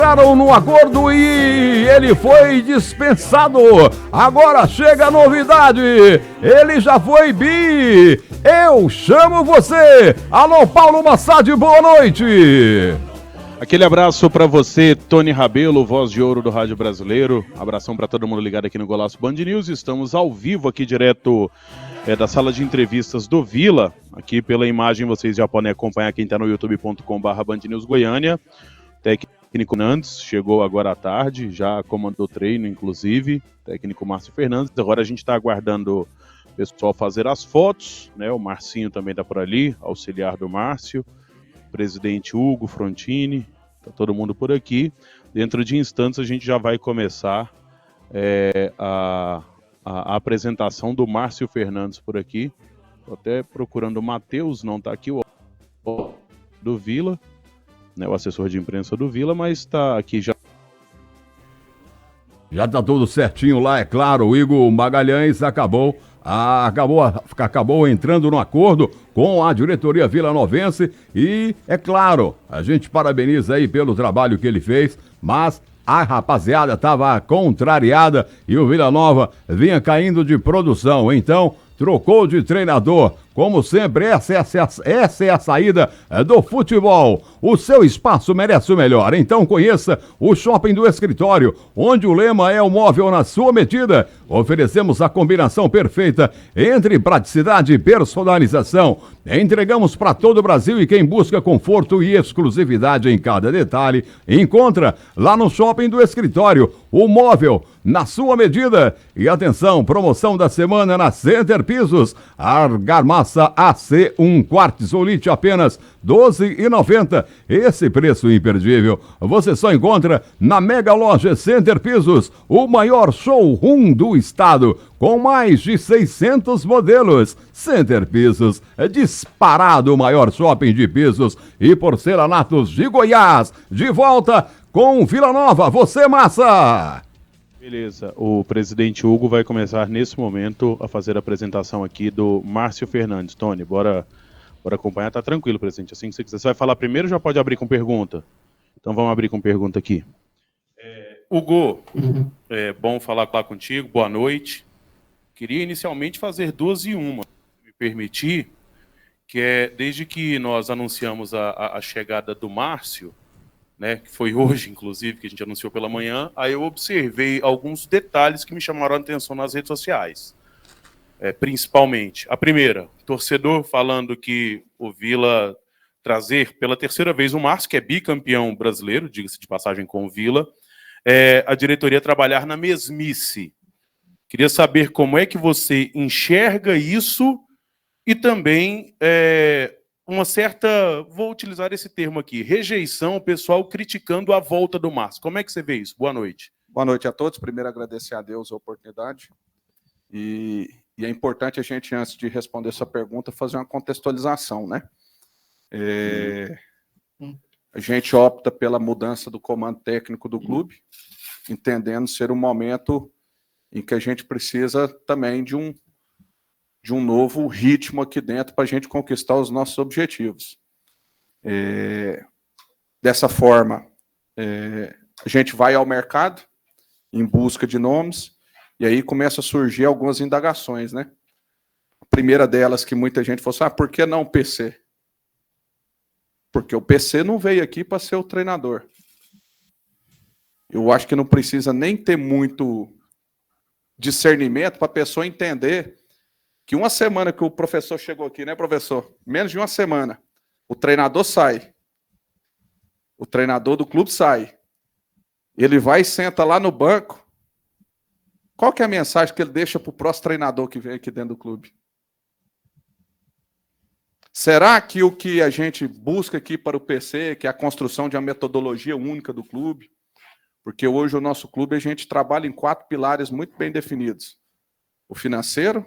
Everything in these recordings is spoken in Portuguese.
entraram num acordo e ele foi dispensado. Agora chega a novidade, ele já foi bi. Eu chamo você. Alô, Paulo Massad, boa noite. Aquele abraço para você, Tony Rabelo, voz de ouro do Rádio Brasileiro. Abração para todo mundo ligado aqui no Golaço Band News. Estamos ao vivo aqui direto da sala de entrevistas do Vila. Aqui pela imagem vocês já podem acompanhar quem está no youtube.com/Band News Goiânia. Técnico Nandes chegou agora à tarde, já comandou treino, inclusive. Técnico Márcio Fernandes. Agora a gente está aguardando o pessoal fazer as fotos, né? O Marcinho também está por ali, auxiliar do Márcio. Presidente Hugo Frontini, tá todo mundo por aqui. Dentro de instantes a gente já vai começar a apresentação do Márcio Fernandes por aqui. Tô até procurando o Matheus, não tá aqui, o do Vila, né, o assessor de imprensa do Vila, mas tá aqui já. Já tá tudo certinho lá, é claro. O Igor Magalhães acabou entrando no acordo com a diretoria vilanovense e, é claro, a gente parabeniza aí pelo trabalho que ele fez, mas a rapaziada estava contrariada e o Vila Nova vinha caindo de produção, então trocou de treinador. Como sempre, essa é a saída do futebol. O seu espaço merece o melhor. Então conheça o Shopping do Escritório, onde o lema é o móvel na sua medida. Oferecemos a combinação perfeita entre praticidade e personalização. Entregamos para todo o Brasil e quem busca conforto e exclusividade em cada detalhe, encontra lá no Shopping do Escritório o móvel na sua medida. E atenção, promoção da semana na Center Pisos. Argamassa AC 1 quartzolite apenas R$ 12,90. Esse preço imperdível você só encontra na Mega Loja Center Pisos, o maior showroom do estado, com mais de 600 modelos. Center Pisos é disparado o maior shopping de pisos e porcelanatos de Goiás. De volta com Vila Nova, você massa! Beleza, o presidente Hugo vai começar nesse momento a fazer a apresentação aqui do Márcio Fernandes. Tony, bora acompanhar, tá tranquilo, presidente, assim que você quiser. Você vai falar primeiro ou já pode abrir com pergunta? Então vamos abrir com pergunta aqui. Hugo, é bom falar contigo, boa noite. Queria inicialmente fazer 2 em 1, se me permitir, que é desde que nós anunciamos a chegada do Márcio, né, que foi hoje, inclusive, que a gente anunciou pela manhã, aí eu observei alguns detalhes que me chamaram a atenção nas redes sociais. Principalmente, a primeira, torcedor falando que o Vila trazer pela 3ª vez o Márcio, que é bicampeão brasileiro, diga-se de passagem com o Vila, a diretoria trabalhar na mesmice. Queria saber como é que você enxerga isso e também uma certa, vou utilizar esse termo aqui, rejeição, o pessoal criticando a volta do Márcio. Como é que você vê isso? Boa noite. Boa noite a todos. Primeiro, agradecer a Deus a oportunidade. E é importante a gente, antes de responder essa pergunta, fazer uma contextualização, né? A gente opta pela mudança do comando técnico do clube, entendendo ser um momento em que a gente precisa também de um novo ritmo aqui dentro para a gente conquistar os nossos objetivos. Dessa forma, a gente vai ao mercado em busca de nomes e aí começa a surgir algumas indagações, né? A primeira delas que muita gente falou assim, por que não o PC? Porque o PC não veio aqui para ser o treinador. Eu acho que não precisa nem ter muito discernimento para a pessoa entender que uma semana que o professor chegou aqui, né, professor? Menos de uma semana, o treinador sai. O treinador do clube sai. Ele vai e senta lá no banco. Qual que é a mensagem que ele deixa para o próximo treinador que vem aqui dentro do clube? Será que o que a gente busca aqui para o PC, que é a construção de uma metodologia única do clube, porque hoje o nosso clube a gente trabalha em 4 pilares muito bem definidos. O financeiro,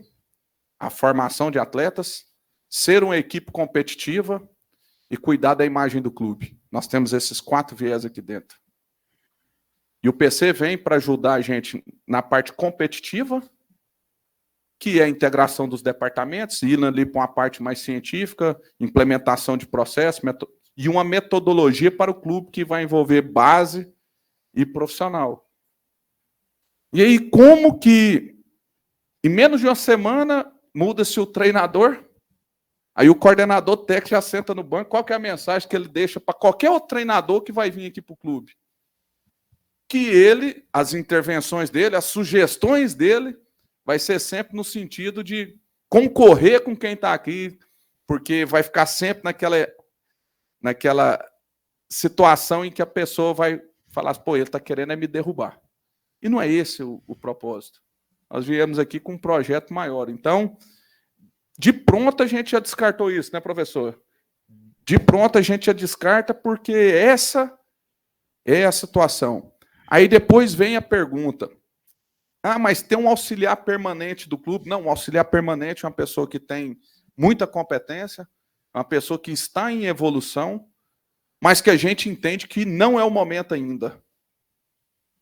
a formação de atletas, ser uma equipe competitiva e cuidar da imagem do clube. Nós temos esses 4 viés aqui dentro. E o PC vem para ajudar a gente na parte competitiva, que é a integração dos departamentos, indo ali para uma parte mais científica, implementação de processos, e uma metodologia para o clube que vai envolver base, e profissional. E aí, como que, em menos de uma semana, muda-se o treinador, aí o coordenador técnico já senta no banco, qual que é a mensagem que ele deixa para qualquer outro treinador que vai vir aqui para o clube? Que ele, as intervenções dele, as sugestões dele, vai ser sempre no sentido de concorrer com quem está aqui, porque vai ficar sempre naquela situação em que a pessoa vai falar, pô, ele está querendo me derrubar. E não é esse o propósito. Nós viemos aqui com um projeto maior. Então, de pronto a gente já descartou isso, né, professor? De pronto a gente já descarta porque essa é a situação. Aí depois vem a pergunta, mas tem um auxiliar permanente do clube? Não, um auxiliar permanente é uma pessoa que tem muita competência, uma pessoa que está em evolução, mas que a gente entende que não é o momento ainda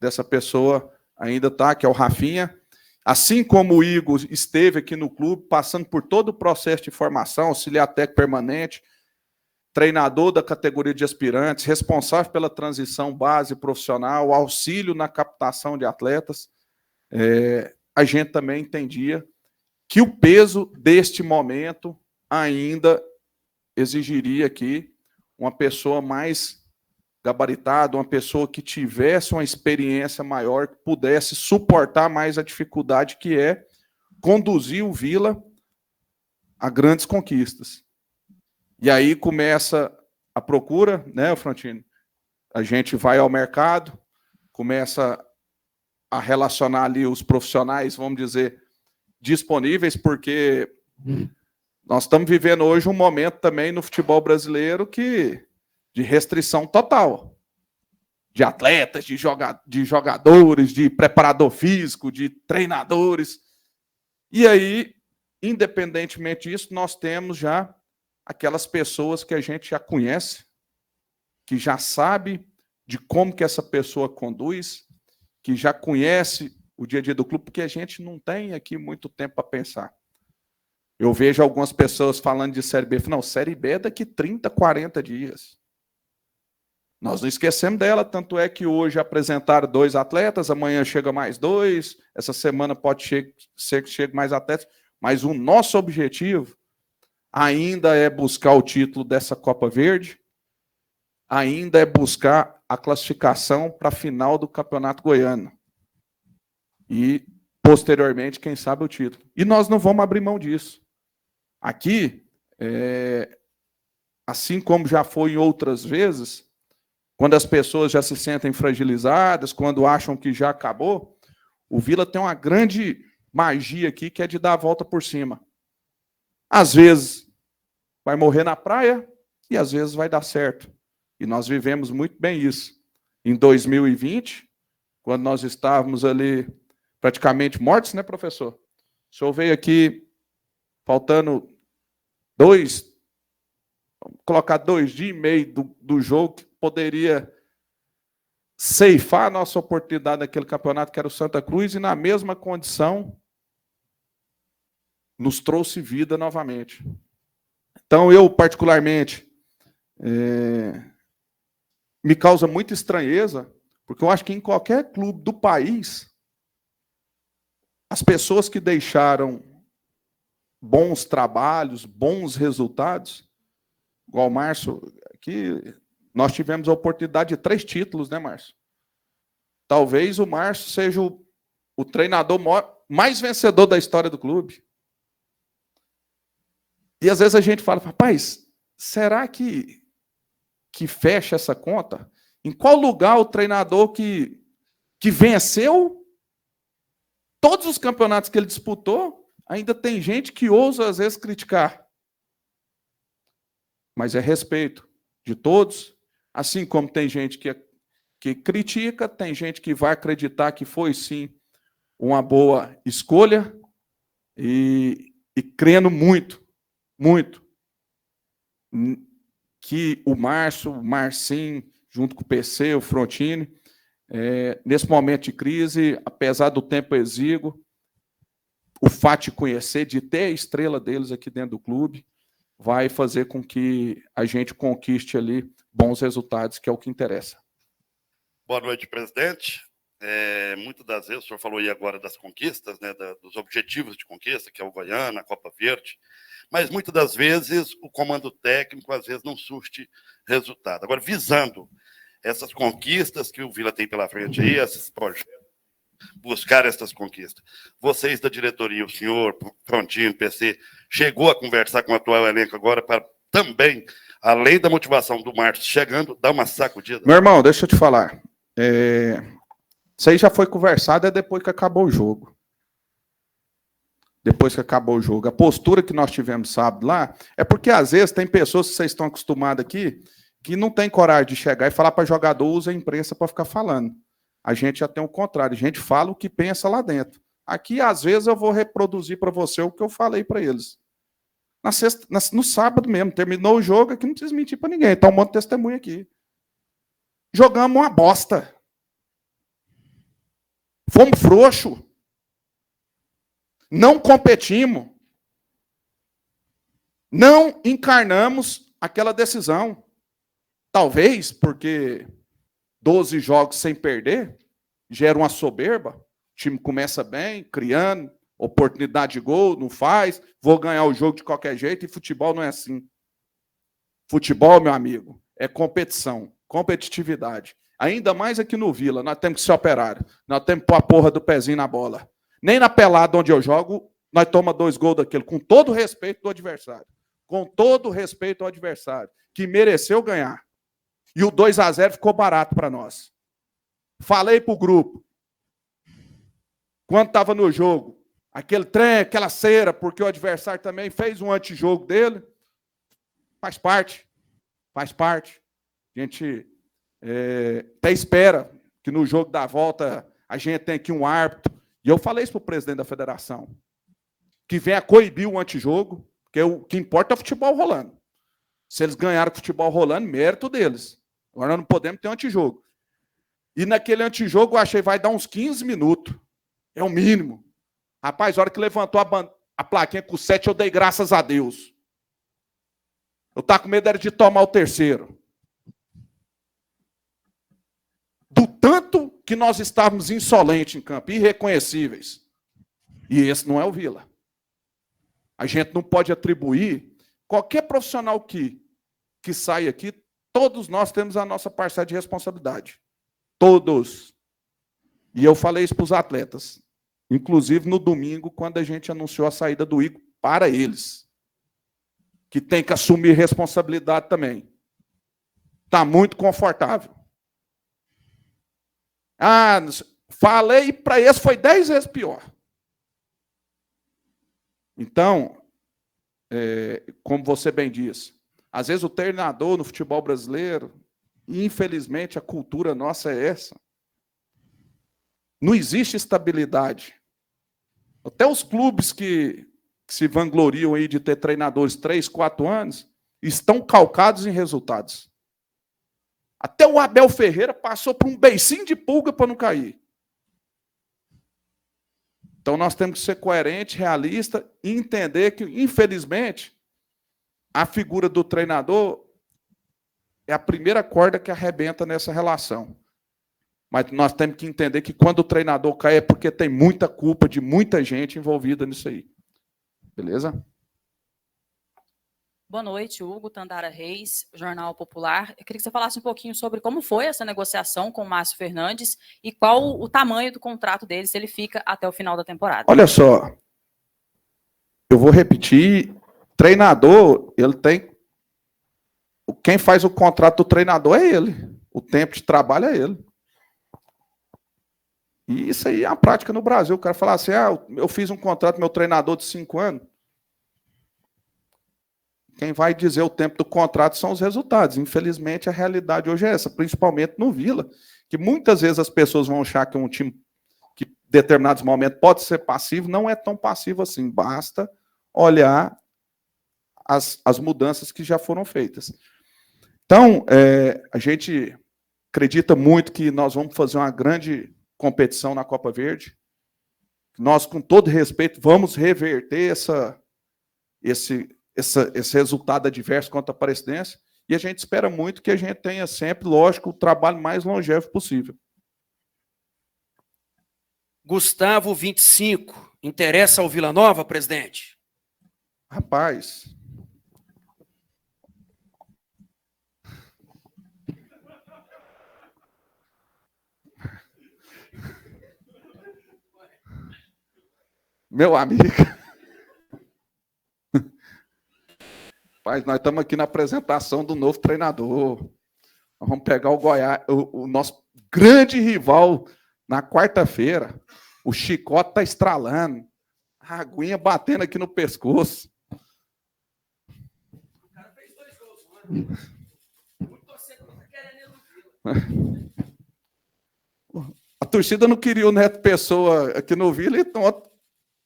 dessa pessoa ainda tá, que é o Rafinha. Assim como o Igor esteve aqui no clube, passando por todo o processo de formação, auxiliar técnico permanente, treinador da categoria de aspirantes, responsável pela transição base profissional, auxílio na captação de atletas, a gente também entendia que o peso deste momento ainda exigiria aqui uma pessoa mais gabaritada, uma pessoa que tivesse uma experiência maior, que pudesse suportar mais a dificuldade que é conduzir o Vila a grandes conquistas. E aí começa a procura, né, Frontini? A gente vai ao mercado, começa a relacionar ali os profissionais, vamos dizer, disponíveis, porque nós estamos vivendo hoje um momento também no futebol brasileiro de restrição total. De atletas, de jogadores, de preparador físico, de treinadores. E aí, independentemente disso, nós temos já aquelas pessoas que a gente já conhece, que já sabe de como que essa pessoa conduz, que já conhece o dia a dia do clube, porque a gente não tem aqui muito tempo para pensar. Eu vejo algumas pessoas falando de Série B. Não, Série B é daqui 30, 40 dias. Nós não esquecemos dela, tanto é que hoje apresentaram 2 atletas, amanhã chega mais 2, essa semana pode ser que chegue mais atletas, mas o nosso objetivo ainda é buscar o título dessa Copa Verde, ainda é buscar a classificação para a final do Campeonato Goiano. E, posteriormente, quem sabe o título. E nós não vamos abrir mão disso. Aqui, assim como já foi em outras vezes, quando as pessoas já se sentem fragilizadas, quando acham que já acabou, o Vila tem uma grande magia aqui, que é de dar a volta por cima. Às vezes vai morrer na praia e às vezes vai dar certo. E nós vivemos muito bem isso. Em 2020, quando nós estávamos ali praticamente mortos, né, professor? O senhor veio aqui faltando vamos colocar 2 dias e meio do jogo, que poderia ceifar a nossa oportunidade naquele campeonato, que era o Santa Cruz, e na mesma condição nos trouxe vida novamente. Então, eu, particularmente, me causa muita estranheza, porque eu acho que em qualquer clube do país, as pessoas que deixaram bons trabalhos, bons resultados, igual o Márcio, aqui nós tivemos a oportunidade de 3 títulos, né, Márcio? Talvez o Márcio seja o treinador mais vencedor da história do clube. E às vezes a gente fala, rapaz, será que fecha essa conta? Em qual lugar o treinador que venceu todos os campeonatos que ele disputou, ainda tem gente que ousa às vezes criticar? Mas é respeito de todos, assim como tem gente que critica, tem gente que vai acreditar que foi, sim, uma boa escolha, e crendo muito, que o Márcio, o Marcinho, junto com o PC, o Frontini, nesse momento de crise, apesar do tempo exíguo, o fato de conhecer, de ter a estrela deles aqui dentro do clube, vai fazer com que a gente conquiste ali bons resultados, que é o que interessa. Boa noite, presidente. Muitas das vezes, o senhor falou aí agora das conquistas, né, dos objetivos de conquista, que é o Goiânia, a Copa Verde, mas muitas das vezes o comando técnico, às vezes, não surte resultado. Agora, visando essas conquistas que o Vila tem pela frente aí, esses projetos, buscar essas conquistas. Vocês da diretoria, o senhor, Prontinho, PC, chegou a conversar com o atual elenco agora para também, além da motivação do Márcio chegando, dar uma sacudida? Meu irmão, deixa eu te falar. Isso aí já foi conversado depois que acabou o jogo. Depois que acabou o jogo. A postura que nós tivemos sábado lá é porque, às vezes, tem pessoas que vocês estão acostumados aqui que não tem coragem de chegar e falar para jogador, usa a imprensa para ficar falando. A gente já tem o contrário. A gente fala o que pensa lá dentro. Aqui, às vezes, eu vou reproduzir para você o que eu falei para eles. No sábado mesmo, terminou o jogo, aqui não precisa mentir para ninguém. Está um monte de testemunho aqui. Jogamos uma bosta. Fomos frouxos. Não competimos. Não encarnamos aquela decisão. Talvez porque 12 jogos sem perder gera uma soberba. O time começa bem, criando, oportunidade de gol, não faz, vou ganhar o jogo de qualquer jeito, e futebol não é assim. Futebol, meu amigo, é competição, competitividade. Ainda mais aqui no Vila, nós temos que ser operário. Nós temos que pôr a porra do pezinho na bola. Nem na pelada onde eu jogo, nós tomamos 2 gols daquele, com todo o respeito do adversário. Com todo o respeito ao adversário, que mereceu ganhar. E o 2-0 ficou barato para nós. Falei para o grupo, quando estava no jogo, aquele trem, aquela cera, porque o adversário também fez um antijogo dele, faz parte. Faz parte. A gente até espera que no jogo da volta a gente tenha aqui um árbitro. E eu falei isso para o presidente da federação, que venha coibir o antijogo, porque o que importa é o futebol rolando. Se eles ganharam com o futebol rolando, mérito deles. Agora nós não podemos ter um antijogo. E naquele antijogo eu achei que vai dar uns 15 minutos. É o mínimo. Rapaz, a hora que levantou a plaquinha com 7, eu dei graças a Deus. Eu estava com medo de tomar o terceiro. Do tanto que nós estávamos insolentes em campo, irreconhecíveis. E esse não é o Vila. A gente não pode atribuir qualquer profissional que sai aqui, todos nós temos a nossa parcela de responsabilidade. Todos. E eu falei isso para os atletas. Inclusive no domingo, quando a gente anunciou a saída do Igor para eles. Que tem que assumir responsabilidade também. Está muito confortável. Falei para esse, foi 10 vezes pior. Então, como você bem disse, às vezes o treinador no futebol brasileiro, infelizmente a cultura nossa é essa. Não existe estabilidade. Até os clubes que se vangloriam aí de ter treinadores 3, 4 anos, estão calcados em resultados. Até o Abel Ferreira passou por um beicinho de pulga para não cair. Então nós temos que ser coerente, realista e entender que, infelizmente, a figura do treinador é a primeira corda que arrebenta nessa relação. Mas nós temos que entender que quando o treinador cai é porque tem muita culpa de muita gente envolvida nisso aí. Beleza? Boa noite, Hugo Tandara Reis, Jornal Popular. Eu queria que você falasse um pouquinho sobre como foi essa negociação com o Márcio Fernandes e qual o tamanho do contrato dele, se ele fica até o final da temporada. Olha só, eu vou repetir, treinador, ele tem... Quem faz o contrato do treinador é ele. O tempo de trabalho é ele. E isso aí é a prática no Brasil. O cara fala assim, eu fiz um contrato com meu treinador de 5 anos. Quem vai dizer o tempo do contrato são os resultados. Infelizmente, a realidade hoje é essa, principalmente no Vila, que muitas vezes as pessoas vão achar que um time que em determinados momentos pode ser passivo, não é tão passivo assim. Basta olhar as mudanças que já foram feitas. Então, a gente acredita muito que nós vamos fazer uma grande competição na Copa Verde. Nós, com todo respeito, vamos reverter esse resultado adverso contra a Aparecidense E a gente espera muito que a gente tenha sempre, lógico, o trabalho mais longevo possível. Gustavo, 25. Interessa ao Vila Nova, presidente? Rapaz, meu amigo, rapaz, nós estamos aqui na apresentação do novo treinador. Nós vamos pegar o Goiás, o nosso grande rival na quarta-feira. O chicote está estralando, a aguinha batendo aqui no pescoço. O cara fez 2 gols, mano. O torcedor tá querendo ele no Vila. A torcida não queria o Neto Pessoa aqui no Vila, então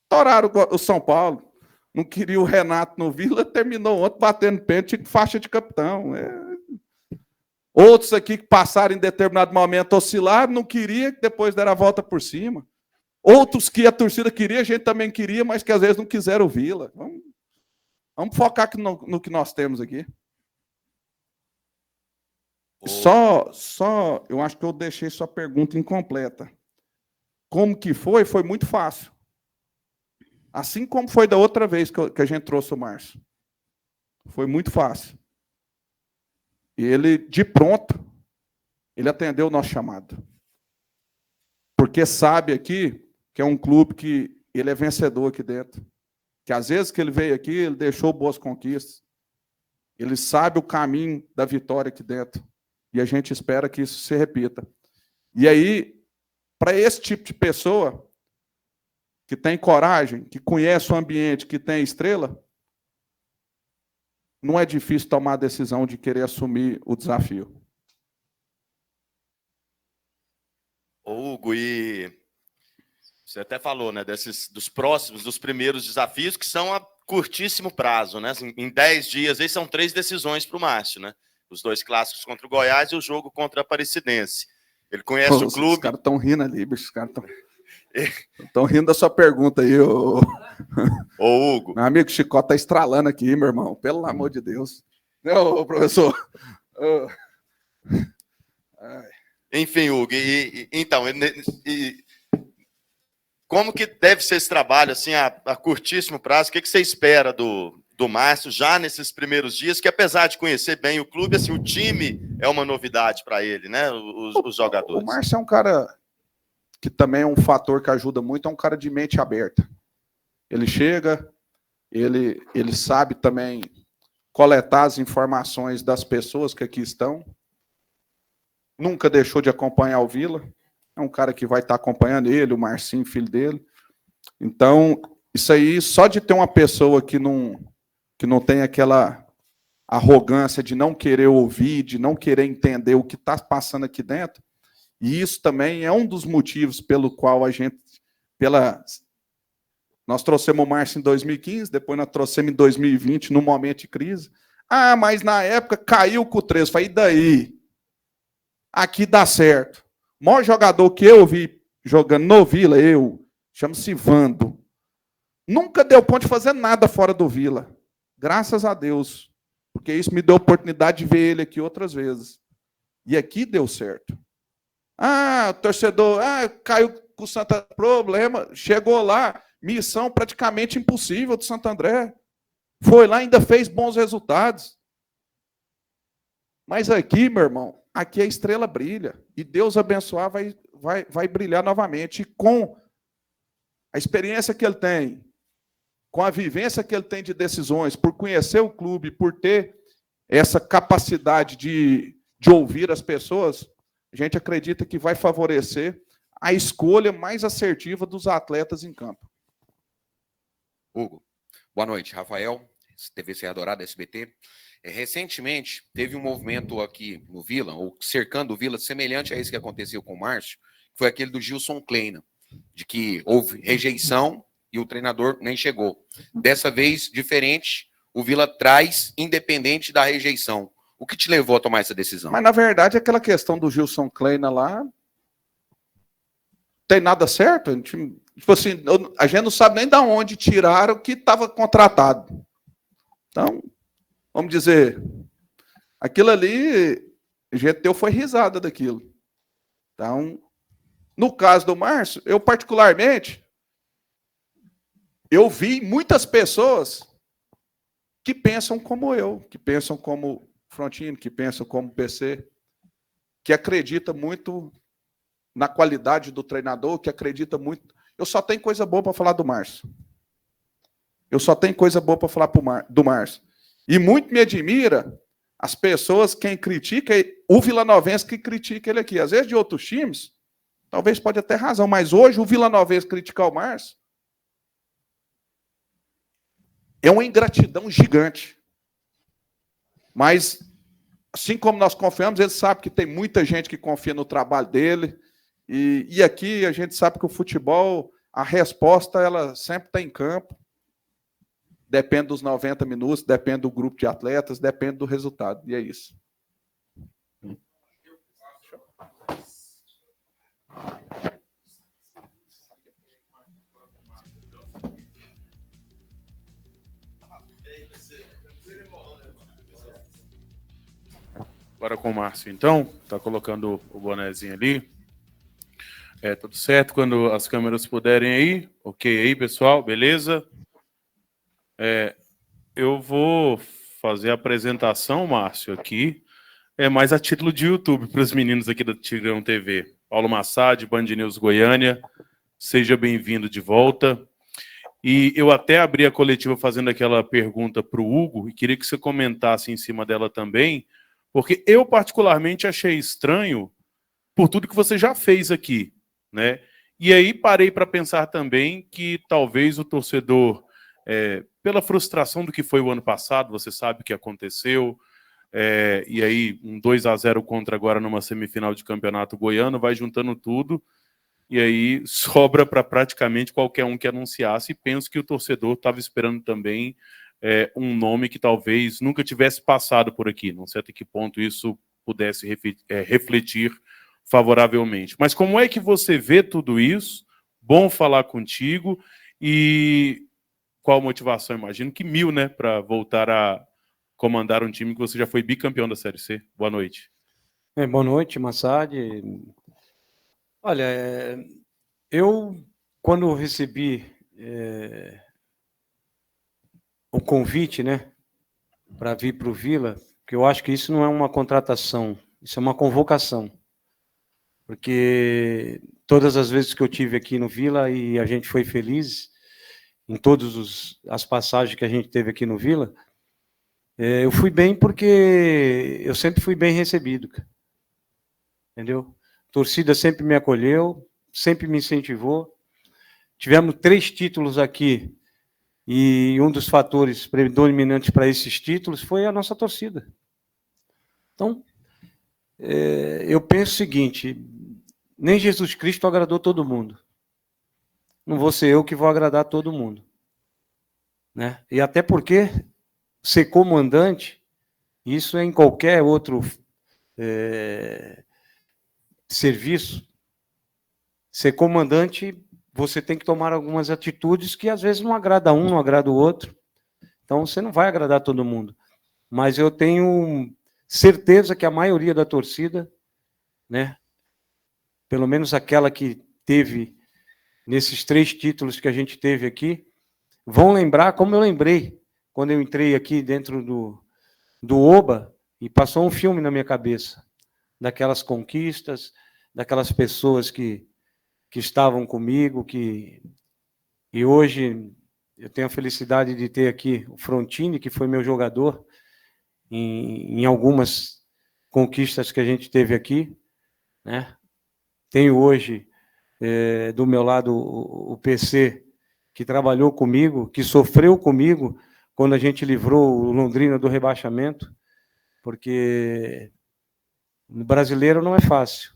toraram o São Paulo. Não queria o Renato no Vila, terminou ontem batendo pênalti com faixa de capitão. Outros aqui que passaram em determinado momento oscilaram, não queria, que depois deram a volta por cima. Outros que a torcida queria, a gente também queria, mas que às vezes não quiseram o Vila. Vamos focar no que nós temos aqui. Só, eu acho que eu deixei sua pergunta incompleta. Como que foi? Foi muito fácil. Assim como foi da outra vez que a gente trouxe o Márcio. Foi muito fácil. E ele, de pronto, ele atendeu o nosso chamado. Porque sabe aqui que é um clube que ele é vencedor aqui dentro. Que às vezes que ele veio aqui, ele deixou boas conquistas. Ele sabe o caminho da vitória aqui dentro. E a gente espera que isso se repita. E aí, para esse tipo de pessoa, que tem coragem, que conhece o ambiente, que tem estrela, não é difícil tomar a decisão de querer assumir o desafio. Ô, Hugo, e você até falou, né, dos primeiros desafios, que são a curtíssimo prazo, né? Em 10 dias, aí são 3 decisões para o Márcio, né? Os 2 clássicos contra o Goiás e o jogo contra a Aparecidense. Ele conhece o clube. Os caras estão rindo ali, bicho. Os caras estão rindo da sua pergunta aí, ô Hugo. Meu amigo Chicote está estralando aqui, meu irmão. Pelo amor de Deus. Não, professor. Enfim, Hugo, então, como que deve ser esse trabalho, assim, a curtíssimo prazo? O que você espera do Márcio já nesses primeiros dias, que apesar de conhecer bem o clube, assim, o time é uma novidade para ele, né? Os jogadores. O Márcio é um cara que também é um fator que ajuda muito, é um cara de mente aberta. Ele chega, ele sabe também coletar as informações das pessoas que aqui estão. Nunca deixou de acompanhar o Vila. É um cara que vai estar acompanhando ele, o Marcinho, filho dele. Então, isso aí, só de ter uma pessoa que não tem aquela arrogância de não querer ouvir, de não querer entender o que está passando aqui dentro, e isso também é um dos motivos pelo qual nós trouxemos o Márcio em 2015, depois nós trouxemos em 2020, num momento de crise. Ah, mas na época caiu com o 13. Falei, e daí? Aqui dá certo. O maior jogador que eu vi jogando no Vila, chama-se Vando. Nunca deu ponto de fazer nada fora do Vila. Graças a Deus. Porque isso me deu a oportunidade de ver ele aqui outras vezes. E aqui deu certo. Ah, o torcedor, caiu com o Santa problema, chegou lá, missão praticamente impossível do Santo André. Foi lá e ainda fez bons resultados. Mas aqui, meu irmão, aqui a estrela brilha. E Deus abençoar vai brilhar novamente. E com a experiência que ele tem, com a vivência que ele tem de decisões, por conhecer o clube, por ter essa capacidade de ouvir as pessoas, a gente acredita que vai favorecer a escolha mais assertiva dos atletas em campo. Hugo, boa noite. Rafael, TV Serra Dourada, SBT. Recentemente, teve um movimento aqui no Vila, ou cercando o Vila, semelhante a esse que aconteceu com o Márcio, que foi aquele do Gilson Kleina, de que houve rejeição e o treinador nem chegou. Dessa vez, diferente, o Vila traz independente da rejeição. O que te levou a tomar essa decisão? Mas, na verdade, aquela questão do Gilson Kleina lá, tem nada certo. A gente, tipo assim, a gente não sabe nem de onde tiraram o que estava contratado. Então, vamos dizer, Aquilo ali, a gente deu foi risada daquilo. Então, no caso do Márcio, eu particularmente, eu vi muitas pessoas que pensam como eu, que pensam como Frontino, que pensam como PC, que acredita muito na qualidade do treinador, que acredita muito. Eu só tenho coisa boa para falar do Márcio. Eu só tenho coisa boa para falar do Márcio. E muito me admira as pessoas, quem critica, o vilanovense que critica ele aqui. Às vezes de outros times, talvez pode até razão, mas hoje o vilanovense criticar o Márcio é uma ingratidão gigante. Mas, assim como nós confiamos, ele sabe que tem muita gente que confia no trabalho dele. E aqui a gente sabe que o futebol, a resposta, ela sempre está em campo. Depende dos 90 minutos, depende do grupo de atletas, depende do resultado. E é isso. Agora com o Márcio, então. Tá colocando o bonezinho ali. Tudo certo. Quando as câmeras puderem aí. Ok aí, pessoal? Beleza? Eu vou fazer a apresentação, Márcio, aqui. Mais a título de YouTube para os meninos aqui da Tigrão TV. Paulo Massad, Band News Goiânia. Seja bem-vindo de volta. E eu até abri a coletiva fazendo aquela pergunta para o Hugo e queria que você comentasse em cima dela também, porque eu particularmente achei estranho por tudo que você já fez aqui, né? E aí parei para pensar também que talvez o torcedor, pela frustração do que foi o ano passado, você sabe o que aconteceu, e aí um 2-0 contra agora numa semifinal de campeonato goiano, vai juntando tudo, e aí sobra para praticamente qualquer um que anunciasse, e penso que o torcedor estava esperando também um nome que talvez nunca tivesse passado por aqui, não sei até que ponto isso pudesse refletir favoravelmente. Mas como é que você vê tudo isso? Bom falar contigo. E qual motivação? Imagino que 1000, né, para voltar a comandar um time que você já foi bicampeão da Série C. Boa noite. Boa noite, Massad. Olha, eu, quando recebi o convite, né, para vir para o Vila, porque eu acho que isso não é uma contratação, isso é uma convocação. Porque todas as vezes que eu tive aqui no Vila e a gente foi feliz, em todas as passagens que a gente teve aqui no Vila, eu fui bem porque eu sempre fui bem recebido. Entendeu? A torcida sempre me acolheu, sempre me incentivou. Tivemos 3 títulos aqui e um dos fatores predominantes para esses títulos foi a nossa torcida. Então, eu penso o seguinte, nem Jesus Cristo agradou todo mundo. Não vou ser eu que vou agradar todo mundo. Né? E até porque ser comandante, isso é em qualquer outro serviço. Ser comandante, você tem que tomar algumas atitudes que às vezes não agrada um, não agrada o outro. Então você não vai agradar todo mundo. Mas eu tenho certeza que a maioria da torcida, né, pelo menos aquela que teve nesses 3 títulos que a gente teve aqui, vão lembrar como eu lembrei quando eu entrei aqui dentro do Oba e passou um filme na minha cabeça daquelas conquistas, daquelas pessoas que estavam comigo, e hoje eu tenho a felicidade de ter aqui o Frontini, que foi meu jogador em algumas conquistas que a gente teve aqui, né? Tenho hoje do meu lado o PC, que trabalhou comigo, que sofreu comigo quando a gente livrou o Londrina do rebaixamento, porque no brasileiro não é fácil,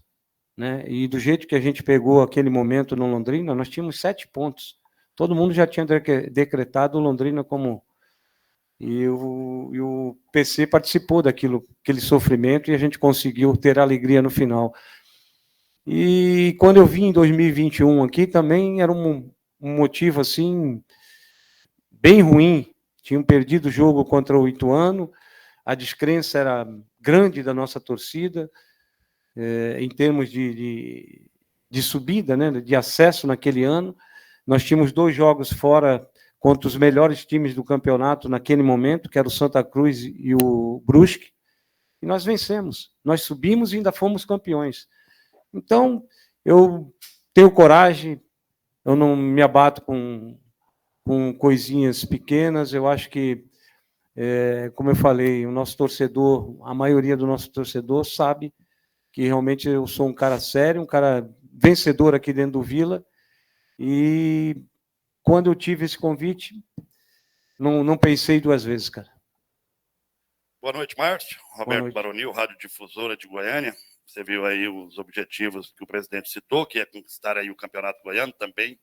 né? E do jeito que a gente pegou aquele momento no Londrina, nós tínhamos 7 pontos. Todo mundo já tinha decretado o Londrina como... E o PC participou aquele sofrimento, e a gente conseguiu ter alegria no final. E quando eu vim em 2021 aqui, também era um motivo assim bem ruim. Tinham perdido o jogo contra o Ituano, a descrença era grande da nossa torcida, em termos de subida, né, de acesso naquele ano. Nós tínhamos 2 jogos fora contra os melhores times do campeonato naquele momento, que era o Santa Cruz e o Brusque, e nós vencemos. Nós subimos e ainda fomos campeões. Então, eu tenho coragem, eu não me abato com coisinhas pequenas. Eu acho que, como eu falei, o nosso torcedor, a maioria do nosso torcedor sabe que realmente eu sou um cara sério, um cara vencedor aqui dentro do Vila, e quando eu tive esse convite, não pensei 2 vezes, cara. Boa noite, Márcio. Roberto noite. Baronil, Rádio Difusora de Goiânia. Você viu aí os objetivos que o presidente citou, que é conquistar aí o Campeonato Goiano, também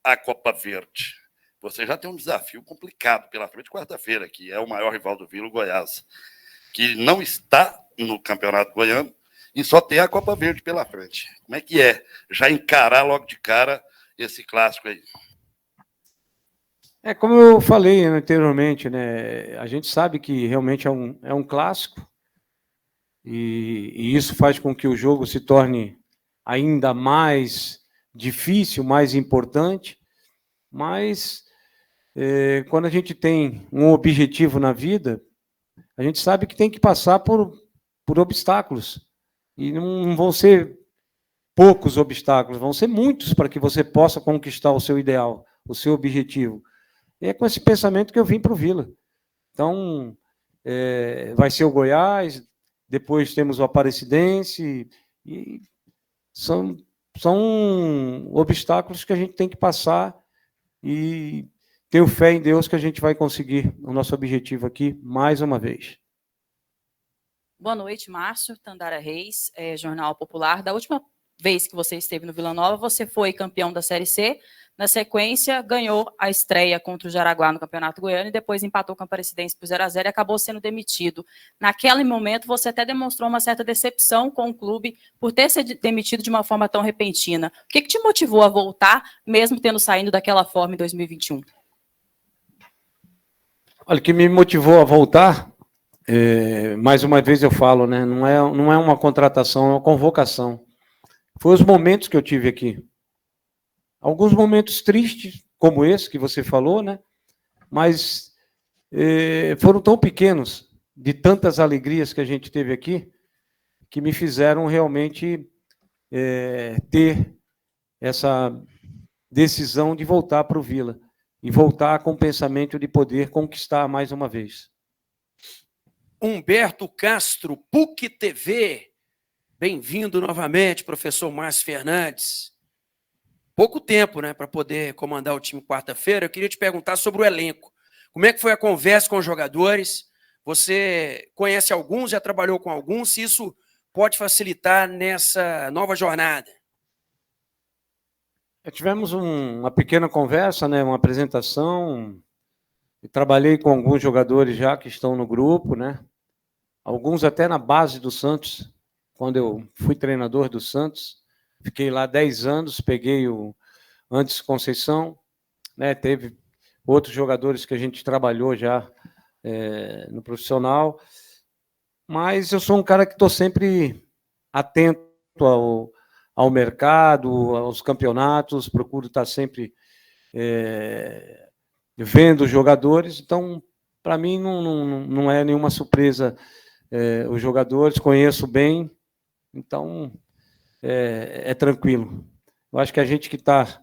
a Copa Verde. Você já tem um desafio complicado pela frente, quarta-feira, que é o maior rival do Vila, o Goiás, que não está no Campeonato Goiano e só tem a Copa Verde pela frente. Como é que é já encarar logo de cara esse clássico aí? Como eu falei anteriormente, né, a gente sabe que realmente é um clássico, e isso faz com que o jogo se torne ainda mais difícil, mais importante, mas quando a gente tem um objetivo na vida, a gente sabe que tem que passar por obstáculos, e não vão ser poucos obstáculos, vão ser muitos para que você possa conquistar o seu ideal, o seu objetivo. E é com esse pensamento que eu vim para o Vila. Então, vai ser o Goiás, depois temos o Aparecidense, e são obstáculos que a gente tem que passar, e tenho fé em Deus que a gente vai conseguir o nosso objetivo aqui mais uma vez. Boa noite, Márcio. Tandara Reis, Jornal Popular. Da última vez que você esteve no Vila Nova, você foi campeão da Série C. Na sequência, ganhou a estreia contra o Jaraguá no Campeonato Goiano e depois empatou com a Aparecidense por 0-0 e acabou sendo demitido. Naquele momento, você até demonstrou uma certa decepção com o clube por ter sido demitido de uma forma tão repentina. O que te motivou a voltar, mesmo tendo saído daquela forma em 2021? Olha, o que me motivou a voltar, mais uma vez eu falo, né, não é uma contratação, é uma convocação. Foi os momentos que eu tive aqui. Alguns momentos tristes, como esse que você falou, né? Mas foram tão pequenos, de tantas alegrias que a gente teve aqui, que me fizeram realmente ter essa decisão de voltar para o Vila, e voltar com o pensamento de poder conquistar mais uma vez. Humberto Castro, PUC TV. Bem-vindo novamente, professor Márcio Fernandes. Pouco tempo, né, para poder comandar o time quarta-feira. Eu queria te perguntar sobre o elenco. Como é que foi a conversa com os jogadores? Você conhece alguns, já trabalhou com alguns, se isso pode facilitar nessa nova jornada? Tivemos uma pequena conversa, né, uma apresentação. Eu trabalhei com alguns jogadores já que estão no grupo, né? Alguns até na base do Santos, quando eu fui treinador do Santos. Fiquei lá 10 anos, peguei o Antes Conceição, né? Teve outros jogadores que a gente trabalhou já no profissional, mas eu sou um cara que estou sempre atento ao mercado, aos campeonatos, procuro estar sempre vendo os jogadores, então, para mim, não é nenhuma surpresa os jogadores, conheço bem, então é tranquilo. Eu acho que a gente que está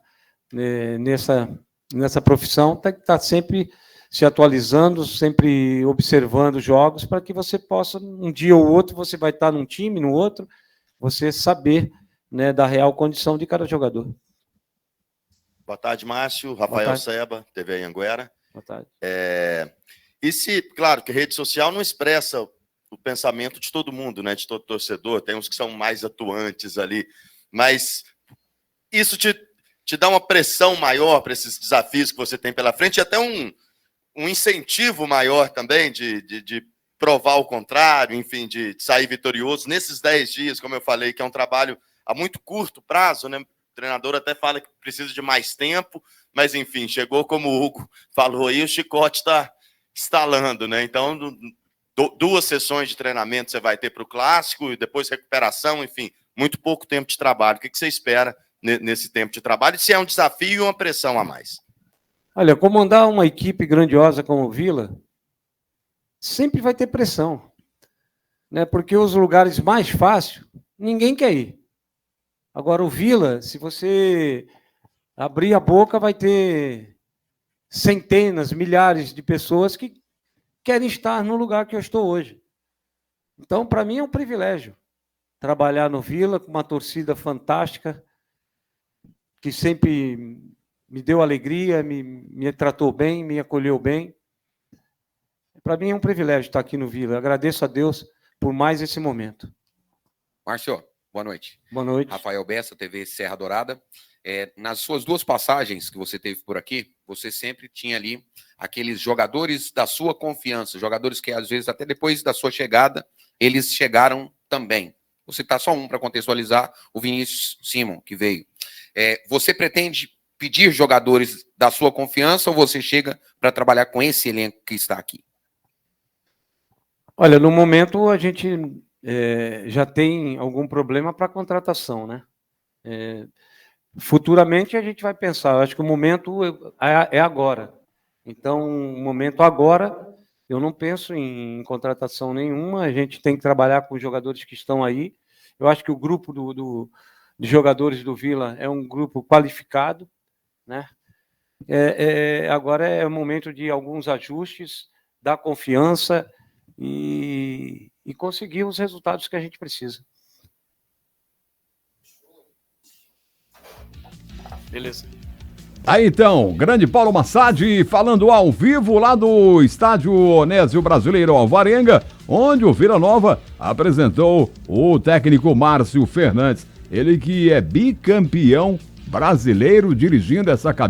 nessa profissão tem que estar sempre se atualizando, sempre observando jogos, para que você possa, um dia ou outro, você vai estar num time, no outro, você saber, né, da real condição de cada jogador. Boa tarde, Márcio. Rafael Seba, TV Anhanguera. Boa tarde. E se, claro, que a rede social não expressa o pensamento de todo mundo, né, de todo torcedor, tem uns que são mais atuantes ali, mas isso te dá uma pressão maior para esses desafios que você tem pela frente, e até um incentivo maior também de provar o contrário, enfim, de sair vitorioso nesses 10 dias, como eu falei, que é um trabalho a muito curto prazo, né? O treinador até fala que precisa de mais tempo, mas, enfim, chegou como o Hugo falou aí, o chicote está estalando, né? Então, 2 sessões de treinamento você vai ter para o clássico, e depois recuperação, enfim, muito pouco tempo de trabalho. O que você espera nesse tempo de trabalho? E se é um desafio e uma pressão a mais? Olha, comandar uma equipe grandiosa como o Vila sempre vai ter pressão, né? Porque os lugares mais fáceis, ninguém quer ir. Agora, o Vila, se você abrir a boca, vai ter centenas, milhares de pessoas que querem estar no lugar que eu estou hoje. Então, para mim é um privilégio trabalhar no Vila com uma torcida fantástica, que sempre me deu alegria, me tratou bem, me acolheu bem. Para mim é um privilégio estar aqui no Vila. Agradeço a Deus por mais esse momento. Márcio, boa noite. Boa noite. Rafael Bessa, TV Serra Dourada. Nas suas 2 passagens que você teve por aqui, você sempre tinha ali aqueles jogadores da sua confiança, jogadores que às vezes até depois da sua chegada, eles chegaram também. Vou citar só um para contextualizar, o Vinícius Simon, que veio. Você pretende pedir jogadores da sua confiança ou você chega para trabalhar com esse elenco que está aqui? Olha, no momento a gente já tem algum problema para contratação, né? Futuramente a gente vai pensar. Eu acho que o momento é agora. Então, o momento agora, eu não penso em contratação nenhuma. A gente tem que trabalhar com os jogadores que estão aí. Eu acho que o grupo de jogadores do Vila é um grupo qualificado, né? Agora é o momento de alguns ajustes, dar confiança e conseguir os resultados que a gente precisa. Beleza. Aí então, grande Paulo Massad falando ao vivo lá do estádio Onésio Brasileiro Alvarenga, onde o Vila Nova apresentou o técnico Márcio Fernandes. Ele que é bicampeão brasileiro dirigindo essa camisa.